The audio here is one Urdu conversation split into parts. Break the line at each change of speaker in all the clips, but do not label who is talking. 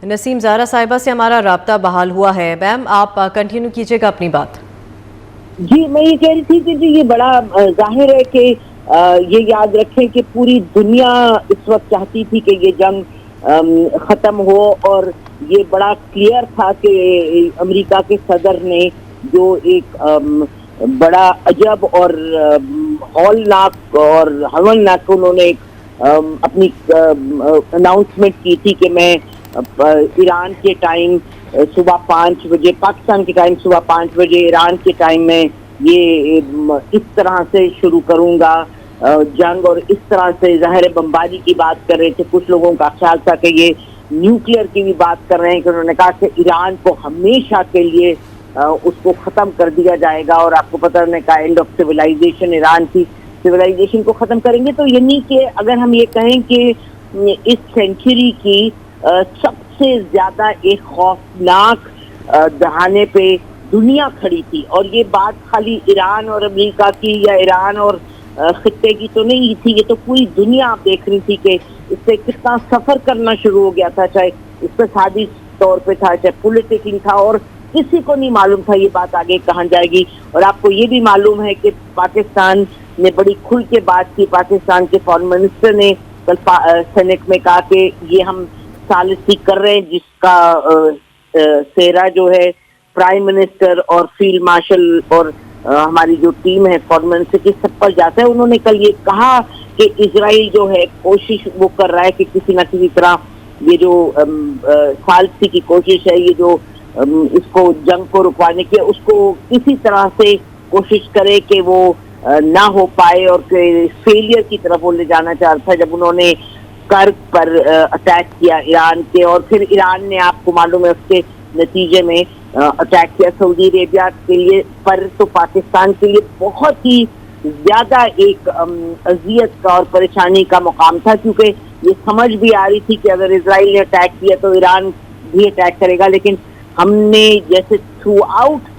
نسیم زارا صاحبہ سے ہمارا رابطہ بحال ہوا ہے. میم آپ کنٹینیو کیجیے گا اپنی بات.
جی میں یہ کہہ رہی تھی کہ جی یہ بڑا ظاہر ہے کہ یہ یاد رکھیں کہ پوری دنیا اس وقت چاہتی تھی کہ یہ جنگ ختم ہو، اور یہ بڑا کلیئر تھا کہ امریکہ کے صدر نے جو ایک بڑا عجب اور ہولناک اور ہولناک انہوں نے ایک اپنی اناؤنسمنٹ کی تھی کہ میں ایران کے ٹائم صبح 5 بجے، پاکستان کے ٹائم صبح 5 بجے، ایران کے ٹائم میں یہ اس طرح سے شروع کروں گا جنگ، اور اس طرح سے ظاہر بمباری کی بات کر رہے تھے. کچھ لوگوں کا خیال تھا کہ یہ نیوکلیئر کی بھی بات کر رہے ہیں، کہ انہوں نے کہا کہ ایران کو ہمیشہ کے لیے اس کو ختم کر دیا جائے گا. اور آپ کو پتہ ہے کہ اینڈ آف سویلائزیشن، ایران کی سویلائزیشن کو ختم کریں گے. تو یعنی کہ اگر ہم یہ کہیں کہ اس سینچری کی سب سے زیادہ ایک خوفناک دہانے پہ دنیا کھڑی تھی، اور یہ بات خالی ایران اور امریکہ کی یا ایران اور خطے کی تو نہیں تھی، یہ تو پوری دنیا آپ دیکھ رہی تھی کہ اس سے کتنا سفر کرنا شروع ہو گیا تھا، چاہے اس پہ سادی طور پہ تھا، چاہے پولیٹیکنگ تھا، اور کسی کو نہیں معلوم تھا یہ بات آگے کہاں جائے گی. اور آپ کو یہ بھی معلوم ہے کہ پاکستان نے بڑی کھل کے بات کی. پاکستان کے فارن منسٹر نے کل سینیٹ میں کہا کہ یہ ہم ثالثی کر رہے ہیں، جس کا سہرا جو ہے پرائم منسٹر اور فیلڈ مارشل اور ہماری جو ٹیم ہے فارن منسٹر کی سب پر جاتا ہے. انہوں نے کل یہ کہا کہ اسرائیل جو ہے کوشش وہ کر رہا ہے کہ کسی نہ کسی طرح یہ جو ثالثی کی کوشش ہے، یہ جو اس کو جنگ کو رکوانے کی، اس کو کسی طرح سے کوشش کرے کہ وہ نہ ہو پائے، اور کہ فیلئر کی طرف وہ لے جانا چاہتا تھا. جب انہوں نے کرک پر اٹیک کیا ایران کے، اور پھر ایران نے آپ کو معلوم ہے اس کے نتیجے میں اٹیک کیا سعودی عربیہ کے لیے پر، تو پاکستان کے لیے بہت ہی زیادہ ایک اذیت کا اور پریشانی کا مقام تھا، کیونکہ یہ سمجھ بھی آ رہی تھی کہ اگر اسرائیل نے اٹیک کیا تو ایران بھی اٹیک کرے گا. لیکن ہم نے جیسے تھرو آؤٹ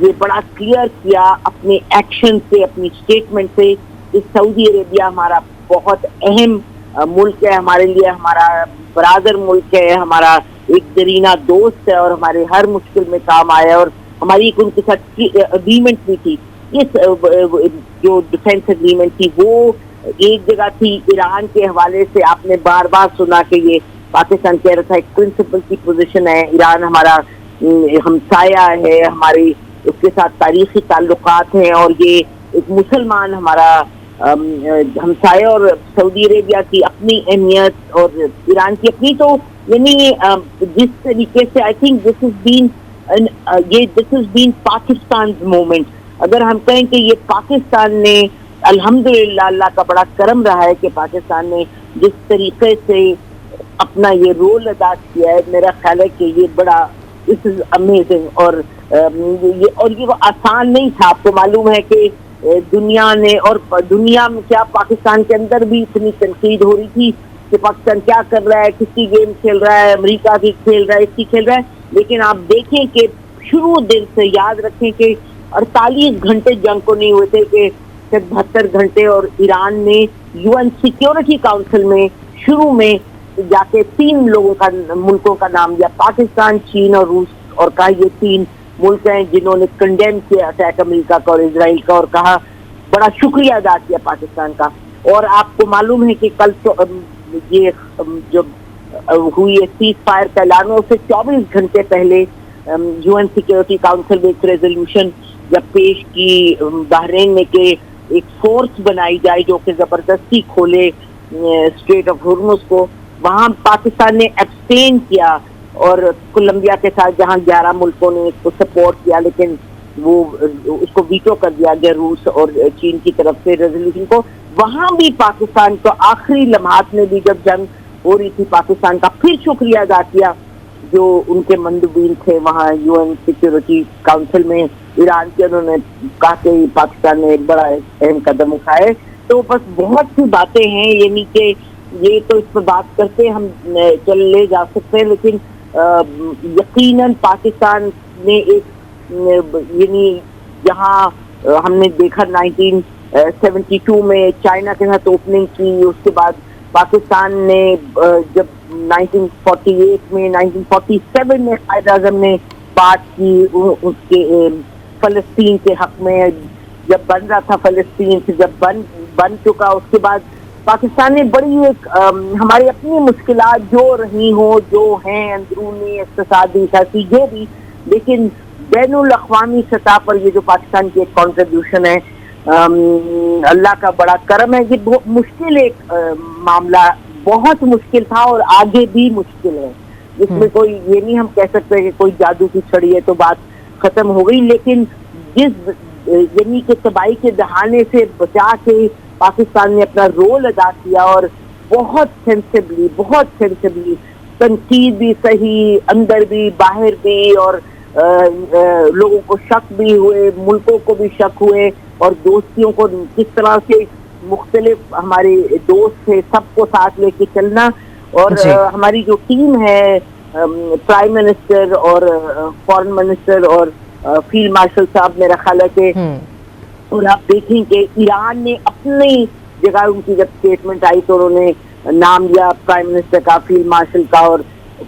یہ بڑا کلیئر کیا اپنے ایکشن سے، اپنی اسٹیٹمنٹ سے، کہ سعودی عربیہ ہمارا بہت اہم ملک ہے، ہمارے لیے ہمارا برادر ملک ہے، ہمارا ایک درینہ دوست ہے، اور ہمارے ہر مشکل میں کام آیا. اور ہماری ایک ان کے ساتھ اگریمنٹ بھی تھی، اس جو ڈیفینس اگریمنٹ تھی وہ ایک جگہ تھی ایران کے حوالے سے. آپ نے بار بار سنا کہ یہ پاکستان کہہ رہا تھا ایک پرنسپل کی پوزیشن ہے، ایران ہمارا ہمسایہ ہے، ہمارے اس کے ساتھ تاریخی تعلقات ہیں، اور یہ ایک مسلمان ہمارا ہمسایہ، اور سعودی عربیہ کی اپنی اہمیت اور ایران کی اپنی. تو یعنی جس طریقے سے I think this is been Pakistan moment. اگر ہم کہیں کہ یہ پاکستان نے الحمدللہ، اللہ کا بڑا کرم رہا ہے کہ پاکستان نے جس طریقے سے اپنا یہ رول ادا کیا ہے، میرا خیال ہے کہ یہ بڑا اٹ از امیزنگ. اور یہ آسان نہیں تھا. آپ کو معلوم ہے کہ دنیا نے، اور دنیا میں کیا پاکستان کے اندر بھی اتنی تنقید ہو رہی تھی کہ پاکستان کیا کر رہا ہے، کس کی گیم کھیل رہا ہے، امریکہ کی کھیل رہا ہے، اس کی کھیل رہا ہے. لیکن آپ دیکھیں کہ شروع دن سے، یاد رکھیں کہ 48 گھنٹے جنگ کو نہیں ہوئے تھے کہ 72 گھنٹے، اور ایران نے UN سیکیورٹی کاؤنسل میں شروع میں جا کے 3 ملکوں کا نام دیا، پاکستان، چین اور روس، اور کہا یہ 3 ملک ہیں جنہوں نے کنڈیم کیا اٹیک امریکہ کا اور اسرائیل کا، اور کہا بڑا شکریہ ادا کیا پاکستان کا. اور آپ کو معلوم ہے کہ کل تو یہ جو ہوئی ہے سیز فائر کا اعلان، اس سے 24 گھنٹے پہلے UN سیکیورٹی کاؤنسل میں ایک ریزولوشن جب پیش کی بحرین میں کہ ایک فورس بنائی جائے جو کہ زبردستی کھولے اسٹریٹ آف ہرمز کو. وہاں پاکستان نے ایبسٹین کیا، اور کولمبیا کے ساتھ جہاں 11 ملکوں نے اس کو سپورٹ کیا، لیکن وہ اس کو ویٹو کر دیا گیا روس اور چین کی طرف سے ریزولوشن کو. وہاں بھی پاکستان کو آخری لمحات میں بھی جب جنگ ہو رہی تھی، پاکستان کا پھر شکریہ ادا کیا جو ان کے مندوبین تھے وہاں UN سیکیورٹی کاؤنسل میں ایران کے. انہوں نے کہا کہ پاکستان نے ایک بڑا اہم قدم اٹھائے. تو بس بہت سی باتیں ہیں، یعنی کہ یہ تو اس پر بات کرتے ہم چلے جا سکتے ہیں، لیکن یقیناً پاکستان نے ایک یعنی جہاں ہم نے دیکھا 1972 میں چائنا کے ساتھ اوپننگ کی، اس کے بعد پاکستان نے جب 1948 میں 1947 میں قائد اعظم نے بات کی اس کے فلسطین کے حق میں، جب بن رہا تھا فلسطین سے، جب بن چکا اس کے بعد پاکستان نے بڑی ایک ہماری اپنی مشکلات جو رہی ہوں، جو ہیں اندرونی اقتصادی سیاسی جو بھی، لیکن بین الاقوامی سطح پر یہ جو پاکستان کی ایک کنٹریبیوشن ہے، اللہ کا بڑا کرم ہے. یہ بہت مشکل ایک معاملہ، بہت مشکل تھا اور آگے بھی مشکل ہے. اس میں کوئی یہ نہیں ہم کہہ سکتے کہ کوئی جادو کی چھڑی ہے تو بات ختم ہو گئی، لیکن جس یعنی کہ تباہی کے دہانے سے بچا کے پاکستان نے اپنا رول ادا کیا، اور بہت سینسبلی تنقید بھی صحیح، اندر بھی باہر بھی، اور لوگوں کو شک بھی ہوئے، ملکوں کو بھی شک ہوئے، اور دوستیوں کو کس طرح سے مختلف ہمارے دوست تھے سب کو ساتھ لے کے چلنا. اور ہماری جو ٹیم ہے پرائم منسٹر اور فارن منسٹر اور فیلڈ مارشل صاحب، میرا خیال ہے کہ اور آپ دیکھیں کہ ایران نے اپنی جگہ ان کی جب اسٹیٹمنٹ آئی تو انہوں نے نام لیا پرائم منسٹر کا، فیلڈ مارشل کا اور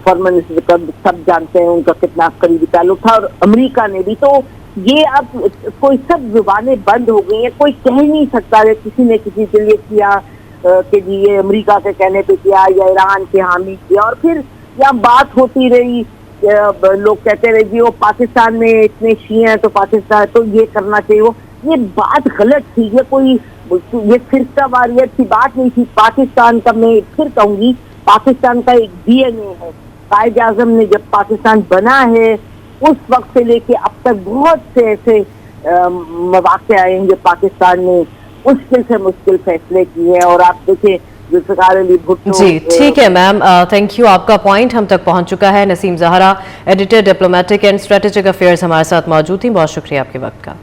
فارن منسٹر کا، سب جانتے ہیں ان کا کتنا قریبی تعلق تھا، اور امریکہ نے بھی. تو یہ اب کوئی سب زبانیں بند ہو گئی ہیں، کوئی کہہ نہیں سکتا کہ کسی نے کسی کے لیے کیا کہ جی یہ امریکہ کے کہنے پہ کیا یا ایران کے حامی کیا. اور پھر یہاں بات ہوتی رہی، لوگ کہتے رہے جی وہ پاکستان میں اتنے شیعہ ہیں تو پاکستان تو یہ کرنا چاہیے، وہ یہ بات غلط تھی. یہ کوئی یہ فرقہ واریت کی بات نہیں تھی. پاکستان کا میں پھر کہوں گی پاکستان کا ایک ڈی این اے ہے. قائد اعظم نے جب پاکستان بنا ہے اس وقت سے لے کے اب تک بہت سے ایسے مواقع آئے ہیں جو پاکستان نے مشکل سے مشکل فیصلے کیے ہیں. اور آپ دیکھیں ذوالفقار علی بھٹو.
جی ٹھیک ہے میم، تھینک یو. آپ کا پوائنٹ ہم تک پہنچ چکا ہے. Nasim Zehra, editor diplomatic and strategic affairs ہمارے ساتھ موجود تھیں. بہت شکریہ آپ کے وقت کا.